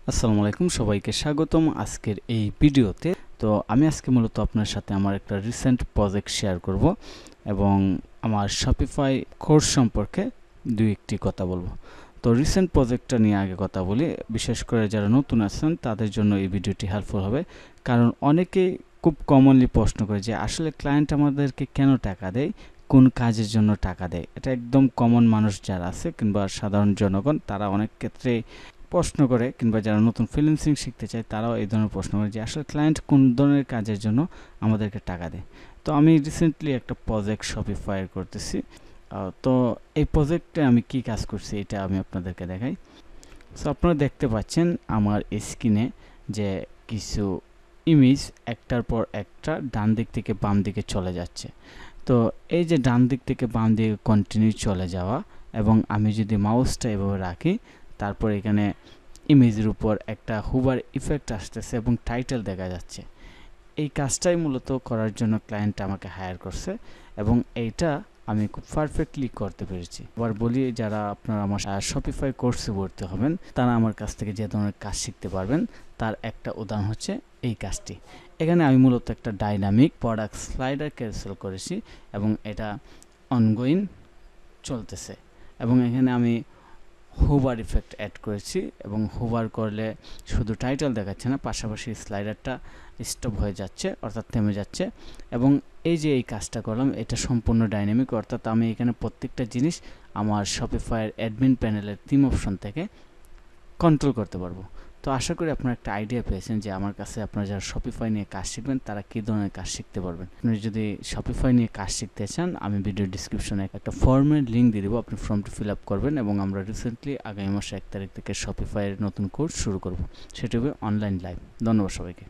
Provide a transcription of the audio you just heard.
আসসালামু আলাইকুম, সবাইকে স্বাগতম আজকের এই ভিডিওতে। তো আমি আজকে মূলত আপনার সাথে আমার একটা রিসেন্ট প্রজেক্ট শেয়ার করব এবং আমার শপিফাই কোর্স সম্পর্কে দুই একটি কথা বলবো। তো রিসেন্ট প্রজেক্টটা নিয়ে আগে কথা বলি, বিশেষ করে যারা নতুন আছেন তাদের জন্য এই ভিডিওটি হেল্পফুল হবে। কারণ অনেকেই খুব কমনলি প্রশ্ন করে যে আসলে ক্লায়েন্ট আমাদেরকে কেন টাকা দেয়, কোন কাজের জন্য টাকা দেয়। এটা একদম কমন, মানুষ যারা আছে কিংবা সাধারণ জনগণ তারা অনেক ক্ষেত্রে প্রশ্ন করে, কিংবা যারা নতুন ফ্রিল্যান্সিং শিখতে চায় তারাও এই ধরনের প্রশ্ন করে যে আসলে ক্লায়েন্ট কোন ধরনের কাজের জন্য আমাদেরকে টাকা দেয়। তো আমি রিসেন্টলি একটা প্রজেক্ট শপিফাই করতেছি। তো এই প্রজেক্টে আমি কি কাজ করছি এটা আমি আপনাদেরকে দেখাই। সো আপনারা দেখতে পাচ্ছেন আমার স্ক্রিনে যে কিছু ইমেজ একটার পর একটা ডান দিক থেকে বাম দিকে চলে যাচ্ছে। তো এই যে ডান দিক থেকে বাম দিকে কন্টিনিউ চলে যাওয়া, এবং আমি যদি মাউসটা এভাবে রাখি, তারপর এখানে ইমেজের উপর একটা হুভার ইফেক্ট আসতেছে এবং টাইটেল দেখা যাচ্ছে। এই কাজটাই মূলত করার জন্য ক্লায়েন্ট আমাকে হায়ার করছে এবং এইটা আমি খুব পারফেক্টলি করতে পেরেছি। আবার বলি, যারা আপনারা আমার শপিফাই কোর্সে ভর্তি হবেন তারা আমার কাছ থেকে যে ধরনের কাজ শিখতে পারবেন তার একটা উদাহরণ হচ্ছে এই কাজটি। এখানে আমি মূলত একটা ডাইনামিক প্রোডাক্ট স্লাইডার ক্যান্সেল করেছি এবং এটা অনগোয়িং চলতেছে। এবং এখানে আমি হুভার ইফেক্ট অ্যাড করেছি এবং হুভার করলে শুধু টাইটেল দেখাচ্ছে না, পাশাপাশি স্লাইডারটা স্টপ হয়ে যাচ্ছে, অর্থাৎ থেমে যাচ্ছে। এবং এই যে এই কাজটা করলাম এটা সম্পূর্ণ ডাইনামিক, অর্থাৎ আমি এখানে প্রত্যেকটা জিনিস আমার শপিফাইয়ের অ্যাডমিন প্যানেলের থিম অপশন থেকে কন্ট্রোল করতে পারবো। তো আশা করি আপনারা একটা আইডিয়া পেয়েছেন যে আমার কাছে আপনারা যারা শপিফাই নিয়ে কাজ শিখবেন তারা কী ধরনের কাজ শিখতে পারবেন। আপনি যদি শপিফাই নিয়ে কাজ শিখতে চান, আমি ভিডিও ডিসক্রিপশনে একটা ফর্মের লিঙ্ক দিয়ে দেবো, আপনি ফর্মটি ফিল আপ করবেন এবং আমরা রিসেন্টলি আগামী মাসে 1 তারিখ থেকে শপিফাইয়ের নতুন কোর্স শুরু করব, সেটি হবে অনলাইন লাইভ। ধন্যবাদ সবাইকে।